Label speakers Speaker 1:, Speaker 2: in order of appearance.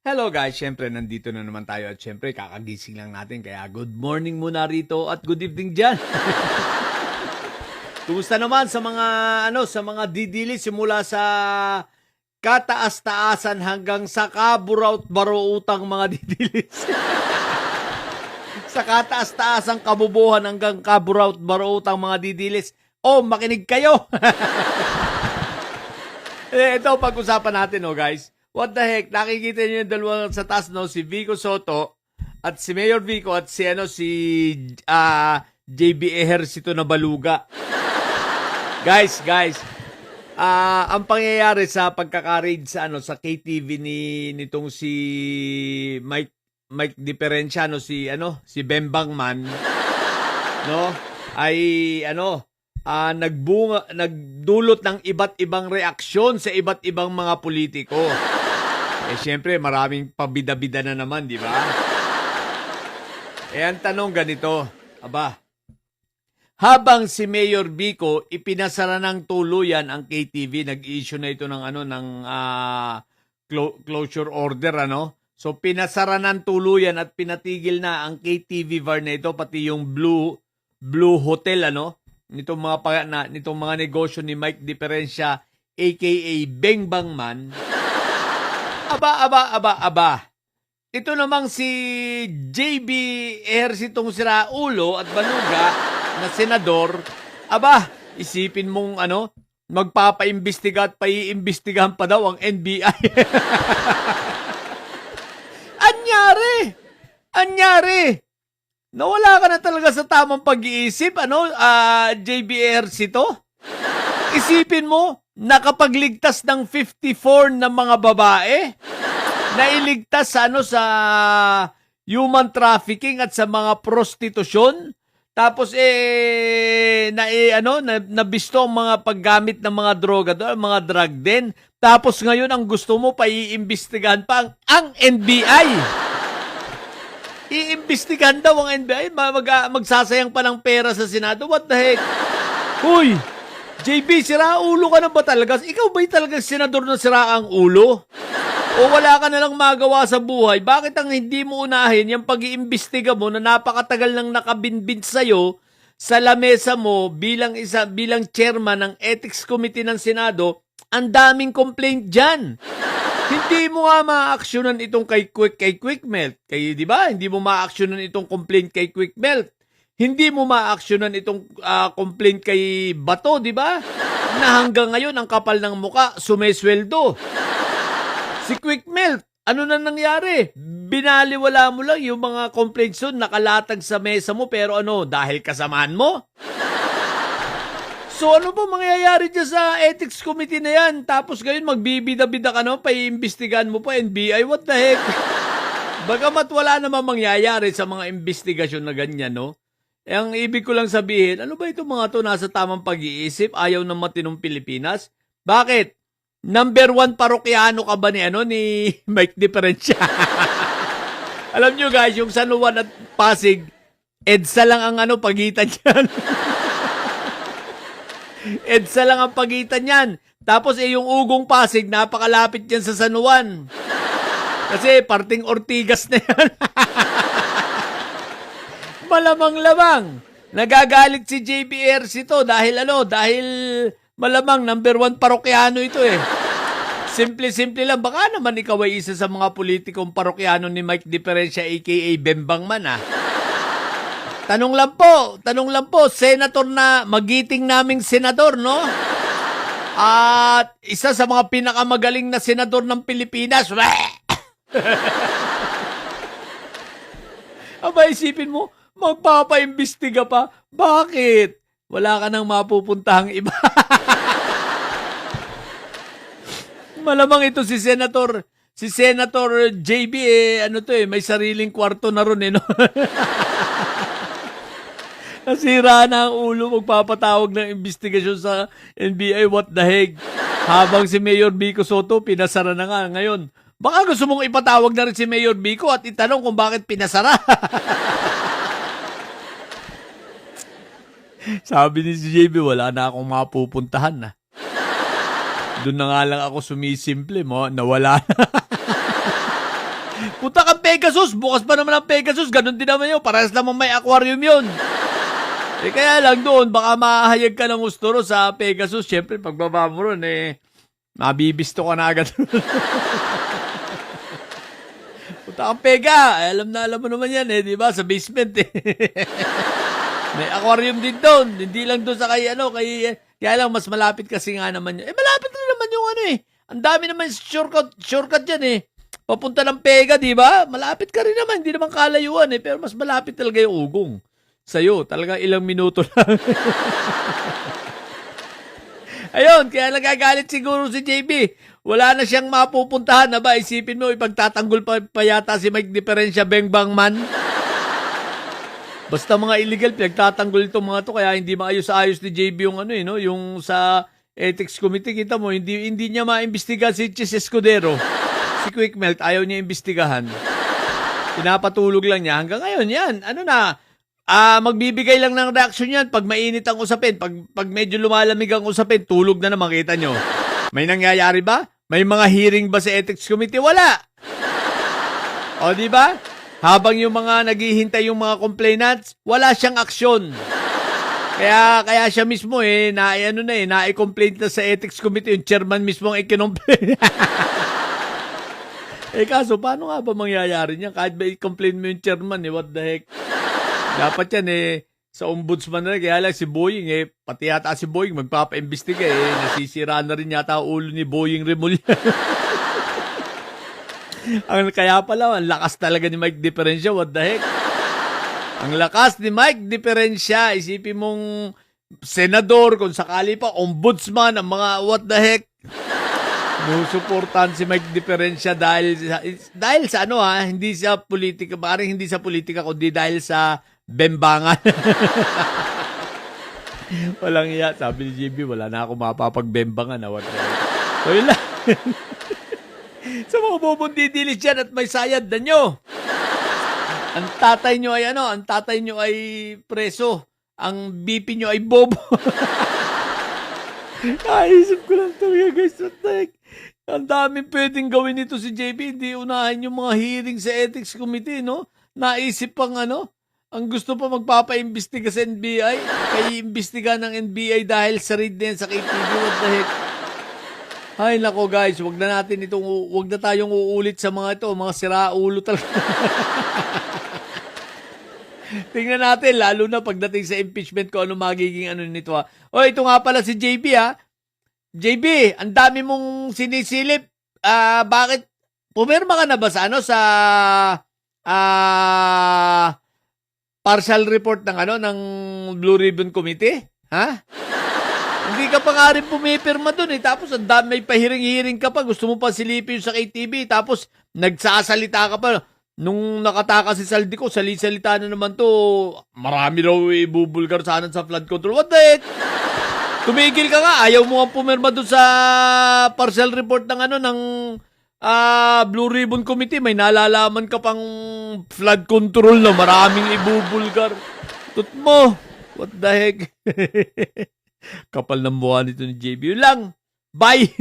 Speaker 1: Hello guys, syempre nandito na naman tayo at syempre kakagising lang natin kaya good morning muna rito at good evening dyan. Kumusta naman sa mga didili simula sa kataas-taasan hanggang sa kaburaut-baruutang mga didilis. Sa kataas-taasang kabubuhan hanggang kaburaut-baruutang mga didilis. Oh, makinig kayo. Ito pag-usapan natin guys. What the heck? Nakikita niyo yung dalawa sa taas si Vico Soto at si Mayor Vico at si JB Ejercito na Baluga. Guys, ang pangyayari sa pagkaka-raid sa KTV nitong si Mike Diferenciano si Bembang Man, no? Ay nagdulot ng iba't ibang reaksyon sa iba't ibang mga politiko. Siyempre, maraming pabida-bida na naman, di ba? Ang tanong ganito, habang si Mayor Vico ipinasara ng tuluyan ang KTV, nag-issue na ito ng closure order, So, pinasara ng tuluyan at pinatigil na ang KTV bar na ito, pati yung Blue Hotel, nitong mga negosyo ni Mike Diferencia aka Bengbang Man. Ito namang si JB Ejercitong Siraulo at Baluga na senador, isipin mong magpapaimbestiga at paiimbestigahan pa daw ang NBI. Anyari! Nawala ka na talaga sa tamang pag-iisip, JB Ejercito? Isipin mo, nakapagligtas ng 54 na mga babae, na iligtas sa human trafficking at sa mga prostitusyon, tapos nabisto ang mga paggamit ng mga droga doon, mga drug den, tapos ngayon ang gusto mo paiimbestigahan pa ang NBI. Iimbestigahan daw ang NBI, magsasayang pa ng pera sa Senado. What the heck? Hoy, JB, siraulo ka na ba talaga? Ikaw ba'y talagang senador na siraang ulo? O wala ka na lang magawa sa buhay? Bakit ang hindi mo unahin yung pag-iimbestiga mo na napakatagal nang nakabinbin sa'yo sa lamesa mo bilang chairman ng Ethics Committee ng Senado? Ang daming complaint dyan. Hindi mo nga ma-actionan itong kay Quick Melt. Di ba? Hindi mo ma-actionan itong complaint kay Quick Melt. Hindi mo ma-actionan itong complaint kay Bato, di ba? Na hanggang ngayon ang kapal ng muka, sumesweldo. Si Quick Melt, ano na nangyari? Binaliwala mo lang yung mga complaints doon, nakalatag sa mesa mo, pero dahil kasamaan mo? So ano ba mangyayari dyan sa ethics committee na yan? Tapos ngayon magbibida-bida ka paiimbestigahan mo pa NBI? What the heck? Bagamat wala namang mangyayari sa mga investigasyon na ganyan, ang ibig ko lang sabihin, ano ba itong mga to nasa tamang pag-iisip? Ayaw ng matinong Pilipinas? Bakit? Number 1 parokyano ka ba ni Mike Diferencia? Alam nyo guys, yung San Juan at Pasig, EDSA lang ang pagitan yan. EDSA lang ang pagitan yan. Tapos yung Ugong Pasig, napakalapit yan sa San Juan. Kasi parting Ortigas na yan. Malamang-lamang. Nagagalit si JB Ejercito dahil malamang number 1 parokyano ito Simple lang. Baka naman ikaw ay isa sa mga politikong parokyano ni Mike Diferencia aka Bembang Man Tanong lang po, senator na magiting naming senador, no? At isa sa mga pinakamagaling na senador ng Pilipinas. Isipin mo, magpapaimbestiga pa. Bakit? Wala ka nang mapupuntahang iba. Malamang ito si Senator JB may sariling kwarto na ron no? Nasira na ang ulo, magpapatawag ng investigasyon sa NBI. What the heck? Habang si Mayor Vico Soto, pinasara na nga ngayon. Baka gusto mong ipatawag na rin si Mayor Vico at itanong kung bakit pinasara. Sabi ni si JB, wala na akong mapupuntahan Doon na nga lang ako sumisimple mo, nawala na. Punta kang Pegasus, bukas pa naman ang Pegasus, ganun din naman yun, parehas naman may aquarium yun. Kaya lang doon, baka mahayag ka ng gustoro sa Pegasus. Siyempre, pagbaba mo ron, mabibisto ka na agad. Punta kang Pega, alam mo naman yan di ba? Sa basement May aquarium din doon, hindi lang doon sa kaya lang mas malapit kasi nga naman yun. Malapit na naman yung ang dami naman shortcut yan Papunta ng Pega, di ba? Malapit ka rin naman, hindi naman kalayuan pero mas malapit talaga yung ugong. Sa'yo, talagang ilang minuto lang. Ayun, kaya nagagalit siguro si JB. Wala na siyang mapupuntahan na ba? Isipin mo, ipagtatanggol pa yata si Mike Diferensya Bengbang Man. Basta mga illegal, pinagtatanggol itong mga to, kaya hindi maayos-ayos ni JB yung yung sa Ethics Committee. Kita mo, hindi niya maimbestiga si Chis Escudero. Si Quick Melt, ayaw niya imbestigahan. Pinapatulog lang niya. Hanggang ngayon, yan. Magbibigay lang ng reaksyon yan pag mainit ang usapin. Pag medyo lumalamig ang usapin, tulog na naman, kita nyo. May nangyayari ba? May mga hearing ba sa Ethics Committee? Wala. O, di ba? Habang yung mga naghihintay yung mga complainants, wala siyang aksyon. Kaya siya mismo na-complain na sa Ethics Committee, yung chairman mismo ang ikinomplain. Kaso, paano nga ba mangyayari niya? Kahit ba i-complain mo yung chairman, what the heck? Dapat yan sa ombudsman na kaya lang si Boying pati yata si Boying magpapa-imbestiga nasisira na rin yata ang ulo ni Boying Remulla. Kaya pala, ang lakas talaga ni Mike Diferensya, what the heck? Ang lakas ni Mike Diferensya, isipin mong senador, kung sakali pa, ombudsman, ang mga what the heck? Nusuportahan si Mike Diferensya dahil sa hindi sa politika, parang hindi sa politika, kundi dahil sa bembangan. Walang iya. Sabi ni JB, wala na ako mapapagbembangan. So yun lang. Sa mga bobong didilis dyan at may sayad na nyo. Ang tatay nyo ay preso. Ang BP nyo ay bobo. Naisip ko lang talaga guys. What the heck? Ang daming pwedeng gawin nito si JB. Hindi unahin yung mga hearing sa Ethics Committee, no? Naisip pang ang gusto pa magpapaimbestiga sa NBI, kaya iimbestiga ng NBI dahil sa raid din sa KTV, what the heck? Ay, nako guys, wag na tayong uulit sa mga ito, mga siraulo talaga. Tingnan natin, lalo na pagdating sa impeachment ko, ano magiging nito O, ito nga pala si JB JB, ang dami mong sinisilip. Bakit? Pumirma ka na ba sa partial report ng Blue Ribbon Committee? Ha? Hindi ka pa nga rin pumipirma dun Tapos ang dami, may pahiring-hiring ka pa. Gusto mo pa silipin yung sa KTV. Tapos nagsasalita ka pa. Nung nakataka si Saldico, salita na naman to. Marami raw ibubulgar sana sa flood control. What the heck? Tumigil ka nga. Ayaw mo nga pumirma dun sa partial report ng Blue Ribbon Committee. May nalalaman ka pang flood control na maraming ibubulgar. Tut mo. What the heck? Kapal ng mukha nito ni JB. Yun lang. Bye!